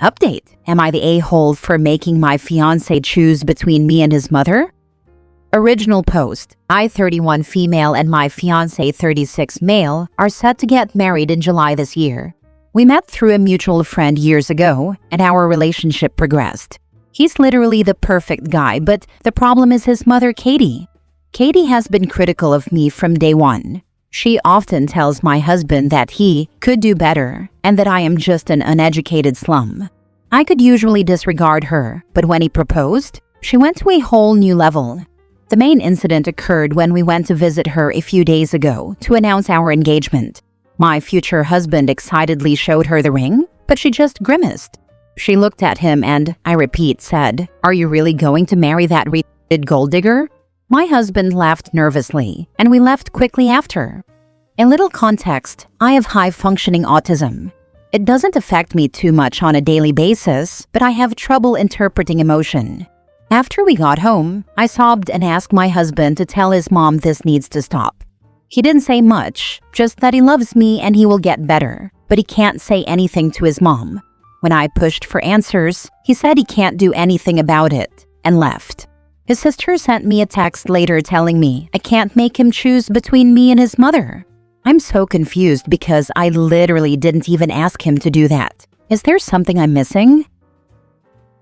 Update: am I the a-hole for making my fiancé choose between me and his mother? Original post: I, 31 female, and my fiancé, 36 male, are set to get married in July this year. We met through a mutual friend years ago, and our relationship progressed. He's literally the perfect guy, but the problem is his mother, Katie. Katie has been critical of me from day one. She often tells my husband that he could do better and that I am just an uneducated slum. I could usually disregard her, but when he proposed, she went to a whole new level. The main incident occurred when we went to visit her a few days ago to announce our engagement. My future husband excitedly showed her the ring, but she just grimaced. She looked at him and, I repeat, said, "Are you really going to marry that retarded gold digger?" My husband laughed nervously, and we left quickly after. A little context: I have high-functioning autism. It doesn't affect me too much on a daily basis, but I have trouble interpreting emotion. After we got home, I sobbed and asked my husband to tell his mom this needs to stop. He didn't say much, just that he loves me and he will get better, but he can't say anything to his mom. When I pushed for answers, he said he can't do anything about it, and left. His sister sent me a text later telling me I can't make him choose between me and his mother. I'm so confused because I literally didn't even ask him to do that. Is there something I'm missing?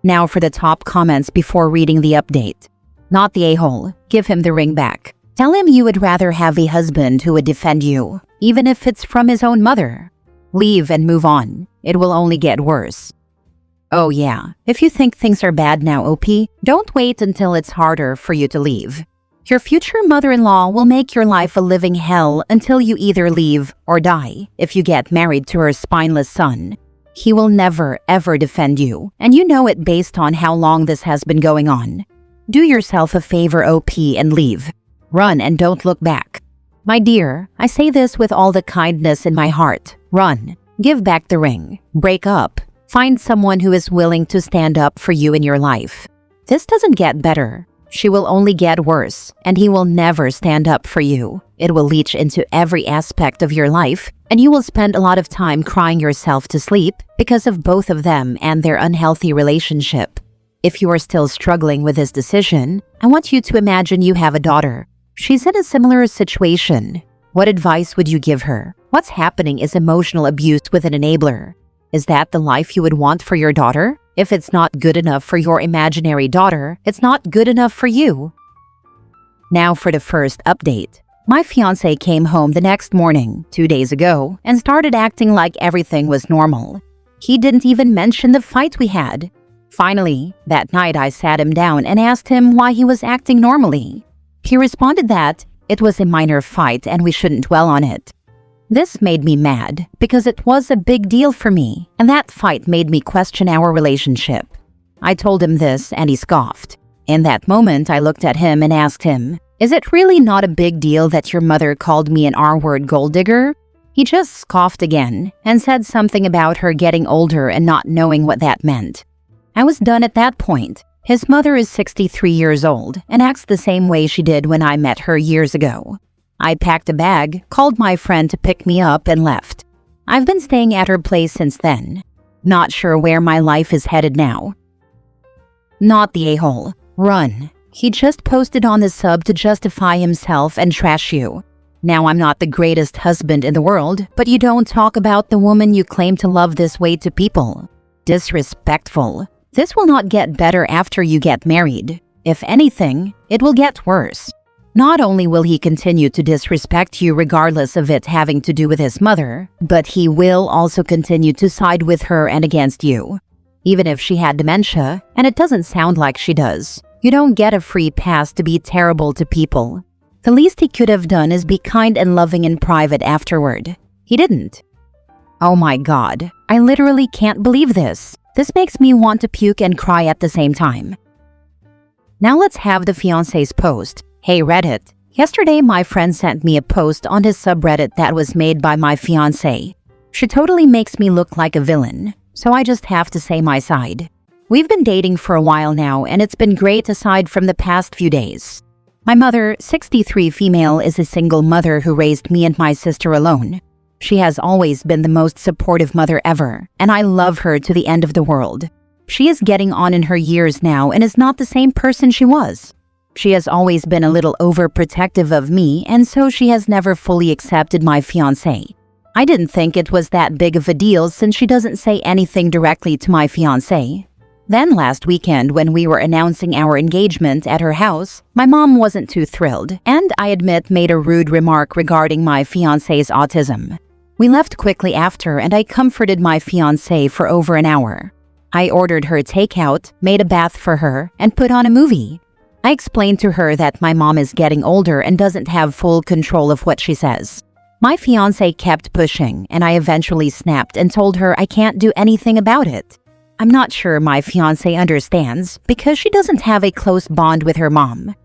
Now for the top comments before reading the update. Not the a-hole. Give him the ring back. Tell him you would rather have a husband who would defend you, even if it's from his own mother. Leave and move on. It will only get worse. Oh yeah, if you think things are bad now, OP, don't wait until it's harder for you to leave. Your future mother-in-law will make your life a living hell until you either leave or die if you get married to her spineless son. He will never, ever defend you, and you know it based on how long this has been going on. Do yourself a favor, OP, and leave. Run and don't look back. My dear, I say this with all the kindness in my heart. Run. Give back the ring. Break up. Find someone who is willing to stand up for you in your life. This doesn't get better. She will only get worse, and he will never stand up for you. It will leach into every aspect of your life, and you will spend a lot of time crying yourself to sleep because of both of them and their unhealthy relationship. If you are still struggling with this decision, I want you to imagine you have a daughter. She's in a similar situation. What advice would you give her? What's happening is emotional abuse with an enabler. Is that the life you would want for your daughter? If it's not good enough for your imaginary daughter, it's not good enough for you. Now for the first update. My fiancé came home the next morning, 2 days ago, and started acting like everything was normal. He didn't even mention the fight we had. Finally, that night I sat him down and asked him why he was acting normally. He responded that it was a minor fight and we shouldn't dwell on it. This made me mad because it was a big deal for me, and that fight made me question our relationship. I told him this and he scoffed. In that moment, I looked at him and asked him, "Is it really not a big deal that your mother called me an R-word gold digger?" He just scoffed again and said something about her getting older and not knowing what that meant. I was done at that point. His mother is 63 years old and acts the same way she did when I met her years ago. I packed a bag, called my friend to pick me up, and left. I've been staying at her place since then. Not sure where my life is headed now. Not the a-hole. Run. He just posted on the sub to justify himself and trash you. Now I'm not the greatest husband in the world, but you don't talk about the woman you claim to love this way to people. Disrespectful. This will not get better after you get married. If anything, it will get worse. Not only will he continue to disrespect you regardless of it having to do with his mother, but he will also continue to side with her and against you. Even if she had dementia, and it doesn't sound like she does, you don't get a free pass to be terrible to people. The least he could have done is be kind and loving in private afterward. He didn't. Oh my God, I literally can't believe this. This makes me want to puke and cry at the same time. Now let's have the fiancé's post. Hey Reddit, yesterday my friend sent me a post on his subreddit that was made by my fiancé. She totally makes me look like a villain, so I just have to say my side. We've been dating for a while now and it's been great aside from the past few days. My mother, 63 female, is a single mother who raised me and my sister alone. She has always been the most supportive mother ever, and I love her to the end of the world. She is getting on in her years now and is not the same person she was. She has always been a little overprotective of me, and so she has never fully accepted my fiancé. I didn't think it was that big of a deal since she doesn't say anything directly to my fiancé. Then last weekend, when we were announcing our engagement at her house, my mom wasn't too thrilled, and I admit made a rude remark regarding my fiancé's autism. We left quickly after, and I comforted my fiancé for over an hour. I ordered her takeout, made a bath for her, and put on a movie. I explained to her that my mom is getting older and doesn't have full control of what she says. My fiancé kept pushing, and I eventually snapped and told her I can't do anything about it. I'm not sure my fiancé understands because she doesn't have a close bond with her mom.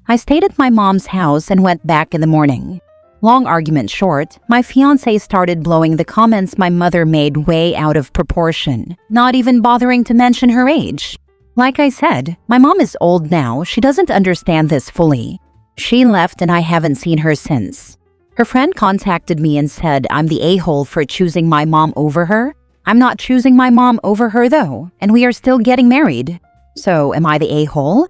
I stayed at my mom's house and went back in the morning. Long argument short, my fiancé started blowing the comments my mother made way out of proportion, not even bothering to mention her age. Like I said, my mom is old now, she doesn't understand this fully. She left and I haven't seen her since. Her friend contacted me and said I'm the a-hole for choosing my mom over her. I'm not choosing my mom over her though, and we are still getting married. So am I the a-hole?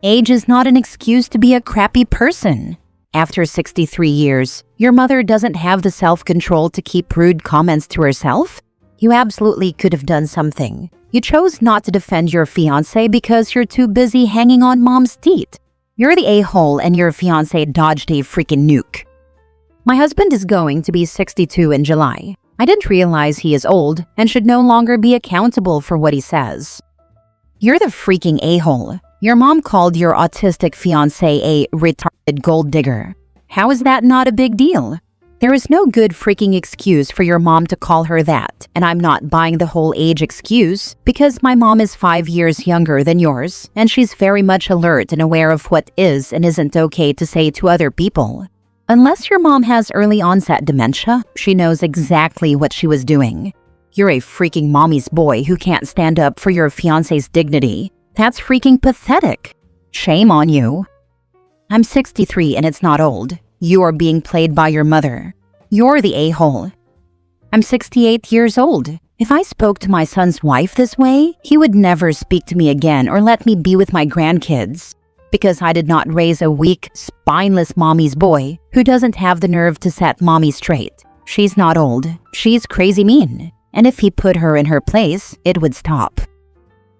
Age is not an excuse to be a crappy person. After 63 years, your mother doesn't have the self-control to keep rude comments to herself? You absolutely could have done something. You chose not to defend your fiancé because you're too busy hanging on mom's teeth. You're the a-hole and your fiancé dodged a freaking nuke. My husband is going to be 62 in July. I didn't realize he is old and should no longer be accountable for what he says. You're the freaking a-hole. Your mom called your autistic fiancé a retarded gold digger. How is that not a big deal? There is no good freaking excuse for your mom to call her that, and I'm not buying the whole age excuse because my mom is 5 years younger than yours, and she's very much alert and aware of what is and isn't okay to say to other people. Unless your mom has early onset dementia, she knows exactly what she was doing. You're a freaking mommy's boy who can't stand up for your fiancé's dignity. That's freaking pathetic. Shame on you. I'm 63 and it's not old. You are being played by your mother. You're the a-hole. I'm 68 years old. If I spoke to my son's wife this way, he would never speak to me again or let me be with my grandkids. Because I did not raise a weak, spineless mommy's boy who doesn't have the nerve to set mommy straight. She's not old. She's crazy mean. And if he put her in her place, it would stop.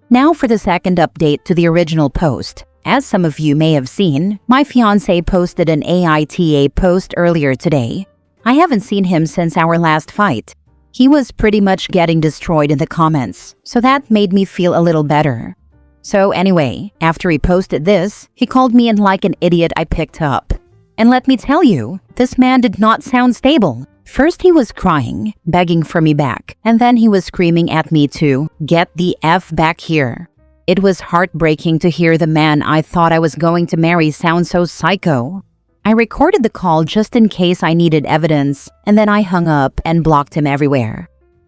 Now for the second update to the original post. As some of you may have seen, my fiancé posted an AITA post earlier today. I haven't seen him since our last fight. He was pretty much getting destroyed in the comments, so that made me feel a little better. So anyway, after he posted this, he called me in like an idiot I picked up. And let me tell you, this man did not sound stable. First he was crying, begging for me back, and then he was screaming at me to get the F back here. It was heartbreaking to hear the man I thought I was going to marry sound so psycho. I recorded the call just in case I needed evidence, and then I hung up and blocked him everywhere.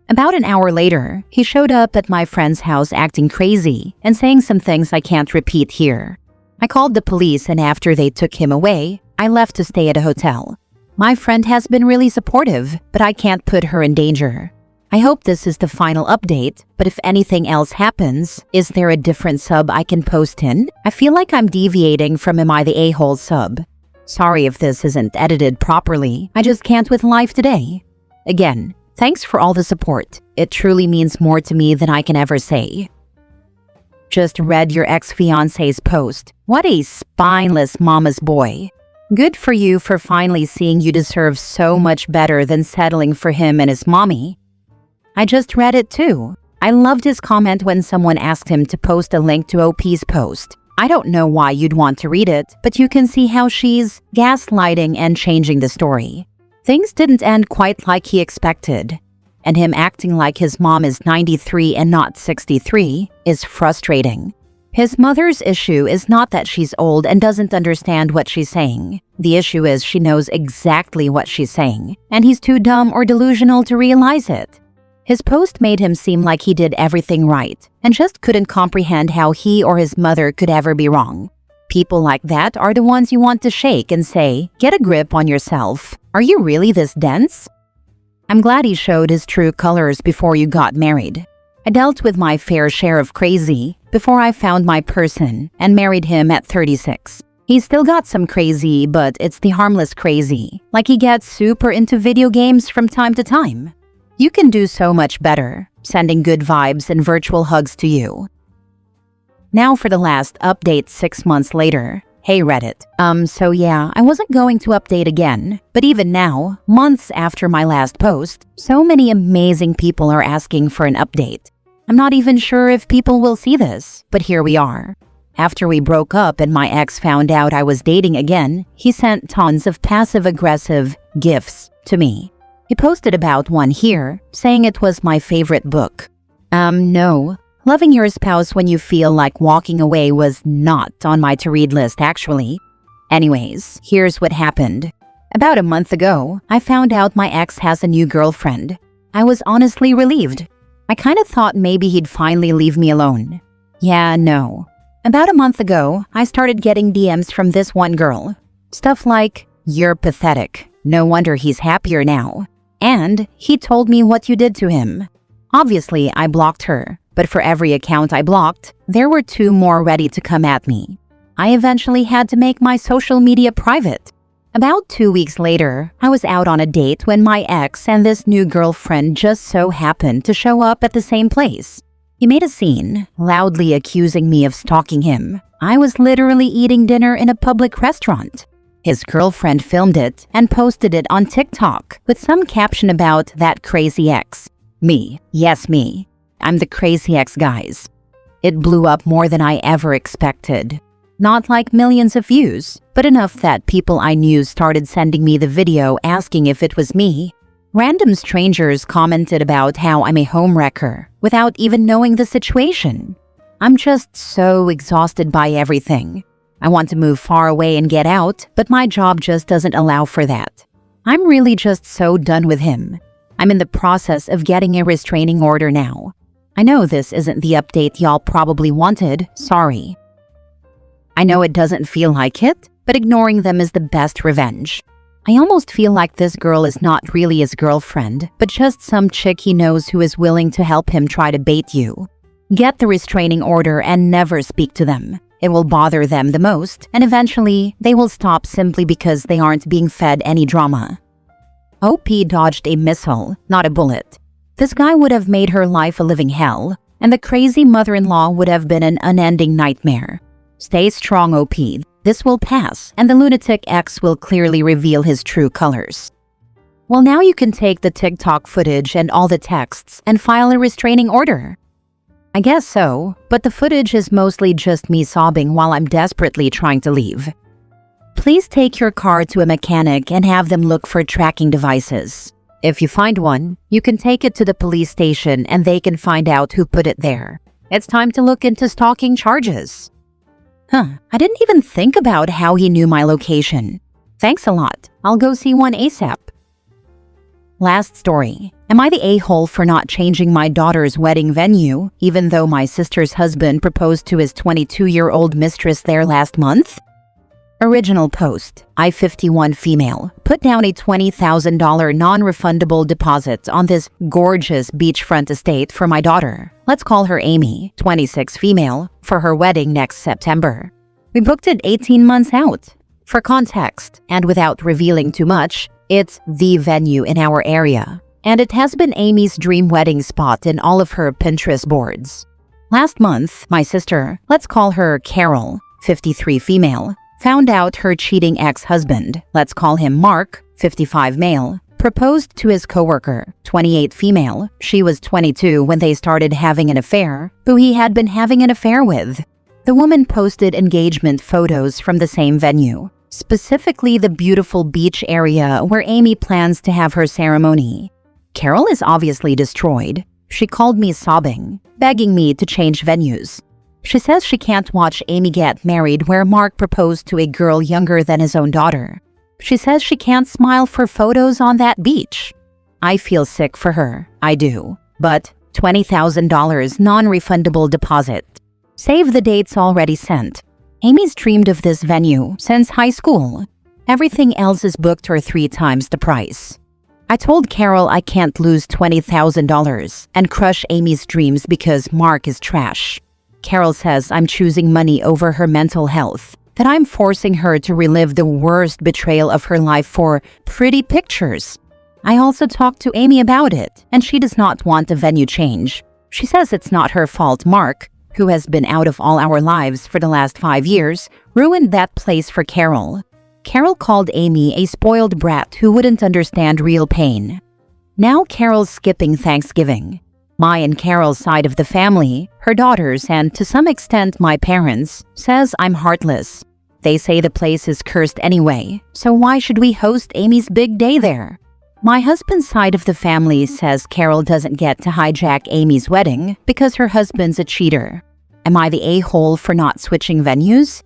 About an hour later, he showed up at my friend's house acting crazy and saying some things I can't repeat here. I called the police and after they took him away, I left to stay at a hotel. My friend has been really supportive, but I can't put her in danger. I hope this is the final update, but if anything else happens, is there a different sub I can post in? I feel like I'm deviating from Am I the A-hole sub. Sorry if this isn't edited properly, I just can't with life today. Again, thanks for all the support. It truly means more to me than I can ever say. Just read your ex-fiancé's post. What a spineless mama's boy. Good for you for finally seeing you deserve so much better than settling for him and his mommy. I just read it too. I loved his comment when someone asked him to post a link to OP's post. I don't know why you'd want to read it, but you can see how she's gaslighting and changing the story. Things didn't end quite like he expected. And him acting like his mom is 93 and not 63 is frustrating. His mother's issue is not that she's old and doesn't understand what she's saying. The issue is she knows exactly what she's saying, and he's too dumb or delusional to realize it. His post made him seem like he did everything right, and just couldn't comprehend how he or his mother could ever be wrong. People like that are the ones you want to shake and say, get a grip on yourself. Are you really this dense? I'm glad he showed his true colors before you got married. I dealt with my fair share of crazy before I found my person and married him at 36. He's still got some crazy, but it's the harmless crazy, like he gets super into video games from time to time. You can do so much better, sending good vibes and virtual hugs to you. Now for the last update 6 months later. Hey Reddit. So yeah, I wasn't going to update again, but even now, months after my last post, so many amazing people are asking for an update. I'm not even sure if people will see this, but here we are. After we broke up and my ex found out I was dating again, he sent tons of passive-aggressive gifts to me. He posted about one here, saying it was my favorite book. No. Loving your spouse when you feel like walking away was not on my to-read list, actually. Anyways, here's what happened. About a month ago, I found out my ex has a new girlfriend. I was honestly relieved. I kind of thought maybe he'd finally leave me alone. Yeah, no. About a month ago, I started getting DMs from this one girl. Stuff like, "You're pathetic. No wonder he's happier now." And, "He told me what you did to him." Obviously, I blocked her. But for every account I blocked, there were 2 more ready to come at me. I eventually had to make my social media private. About 2 weeks later, I was out on a date when my ex and this new girlfriend just so happened to show up at the same place. He made a scene, loudly accusing me of stalking him. I was literally eating dinner in a public restaurant. His girlfriend filmed it and posted it on TikTok with some caption about that crazy ex. Me. Yes, me. I'm the crazy ex, guys. It blew up more than I ever expected. Not like millions of views, but enough that people I knew started sending me the video asking if it was me. Random strangers commented about how I'm a homewrecker without even knowing the situation. I'm just so exhausted by everything. I want to move far away and get out, but my job just doesn't allow for that. I'm really just so done with him. I'm in the process of getting a restraining order now. I know this isn't the update y'all probably wanted, sorry. I know it doesn't feel like it, but ignoring them is the best revenge. I almost feel like this girl is not really his girlfriend, but just some chick he knows who is willing to help him try to bait you. Get the restraining order and never speak to them. It will bother them the most, and eventually, they will stop simply because they aren't being fed any drama. OP dodged a missile, not a bullet. This guy would have made her life a living hell, and the crazy mother-in-law would have been an unending nightmare. Stay strong, OP. This will pass, and the lunatic ex will clearly reveal his true colors. Well, now you can take the TikTok footage and all the texts and file a restraining order. I guess so, but the footage is mostly just me sobbing while I'm desperately trying to leave. Please take your car to a mechanic and have them look for tracking devices. If you find one, you can take it to the police station and they can find out who put it there. It's time to look into stalking charges. I didn't even think about how he knew my location. Thanks a lot. I'll go see one ASAP. Last story. Am I the a-hole for not changing my daughter's wedding venue, even though my sister's husband proposed to his 22-year-old mistress there last month? Original post. I-51 female. Put down a $20,000 non-refundable deposit on this gorgeous beachfront estate for my daughter. Let's call her Amy, 26 female, for her wedding next September. We booked it 18 months out. For context, and without revealing too much, it's the venue in our area. And it has been Amy's dream wedding spot in all of her Pinterest boards. Last month, my sister, let's call her Carol, 53 female, found out her cheating ex-husband, let's call him Mark, 55 male, proposed to his coworker, 28 female, she was 22 when they started having an affair, who he had been having an affair with. The woman posted engagement photos from the same venue, specifically the beautiful beach area where Amy plans to have her ceremony. Carol is obviously destroyed. She called me sobbing, begging me to change venues. She says she can't watch Amy get married where Mark proposed to a girl younger than his own daughter. She says she can't smile for photos on that beach. I feel sick for her, I do. But $20,000 non-refundable deposit. Save the dates already sent. Amy's dreamed of this venue since high school. Everything else is booked or 3 times the price. I told Carol I can't lose $20,000 and crush Amy's dreams because Mark is trash. Carol says I'm choosing money over her mental health, that I'm forcing her to relive the worst betrayal of her life for pretty pictures. I also talked to Amy about it, and she does not want a venue change. She says it's not her fault Mark, who has been out of all our lives for the last 5 years, ruined that place for Carol. Carol called Amy a spoiled brat who wouldn't understand real pain. Now Carol's skipping Thanksgiving. My and Carol's side of the family, her daughters, and to some extent my parents, says I'm heartless. They say the place is cursed anyway, so why should we host Amy's big day there? My husband's side of the family says Carol doesn't get to hijack Amy's wedding because her husband's a cheater. Am I the a-hole for not switching venues?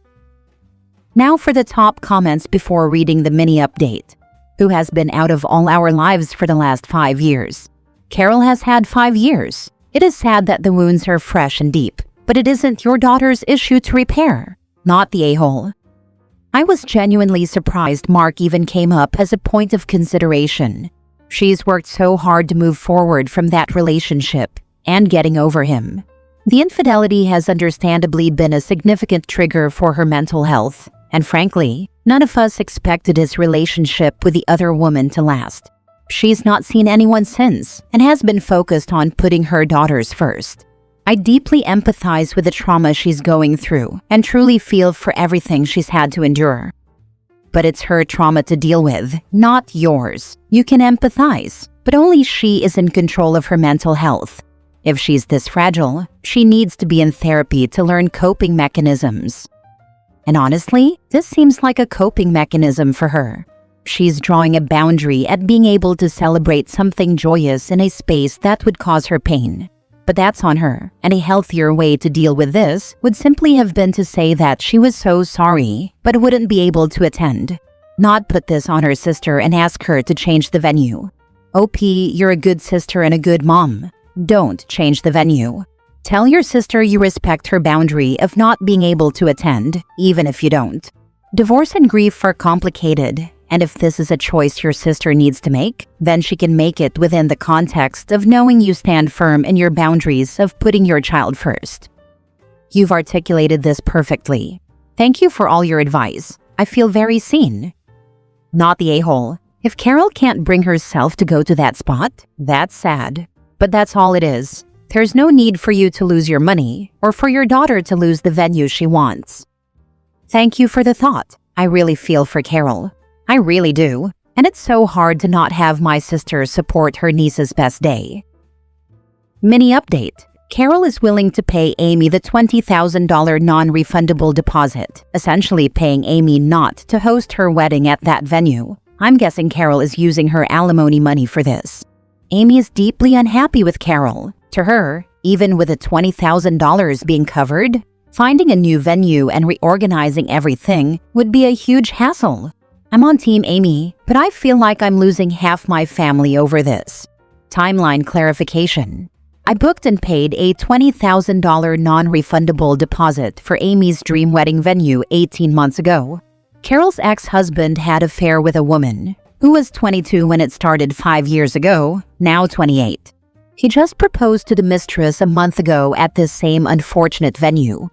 Now for the top comments before reading the mini update. Who has been out of all our lives for the last 5 years? Carol has had 5 years. It is sad that the wounds are fresh and deep, but it isn't your daughter's issue to repair. Not the a-hole. I was genuinely surprised Mark even came up as a point of consideration. She's worked so hard to move forward from that relationship and getting over him. The infidelity has understandably been a significant trigger for her mental health, and frankly, none of us expected his relationship with the other woman to last. She's not seen anyone since and has been focused on putting her daughters first. I deeply empathize with the trauma she's going through and truly feel for everything she's had to endure. But it's her trauma to deal with, not yours. You can empathize, but only she is in control of her mental health. If she's this fragile, she needs to be in therapy to learn coping mechanisms. And honestly, this seems like a coping mechanism for her. She's drawing a boundary at being able to celebrate something joyous in a space that would cause her pain. But that's on her, and a healthier way to deal with this would simply have been to say that she was so sorry, but wouldn't be able to attend. Not put this on her sister and ask her to change the venue. OP, you're a good sister and a good mom. Don't change the venue. Tell your sister you respect her boundary of not being able to attend, even if you don't. Divorce and grief are complicated, and if this is a choice your sister needs to make, then she can make it within the context of knowing you stand firm in your boundaries of putting your child first. You've articulated this perfectly. Thank you for all your advice. I feel very seen. Not the a-hole. If Carol can't bring herself to go to that spot, that's sad. But that's all it is. There's no need for you to lose your money or for your daughter to lose the venue she wants. Thank you for the thought. I really feel for Carol. I really do. And it's so hard to not have my sister support her niece's best day. Mini update. Carol is willing to pay Amy the $20,000 non-refundable deposit, essentially paying Amy not to host her wedding at that venue. I'm guessing Carol is using her alimony money for this. Amy is deeply unhappy with Carol. To her, even with the $20,000 being covered, finding a new venue and reorganizing everything would be a huge hassle. I'm on Team Amy, but I feel like I'm losing half my family over this. Timeline clarification. I booked and paid a $20,000 non-refundable deposit for Amy's dream wedding venue 18 months ago. Carol's ex-husband had an affair with a woman who was 22 when it started 5 years ago, now 28. He just proposed to the mistress a month ago at this same unfortunate venue.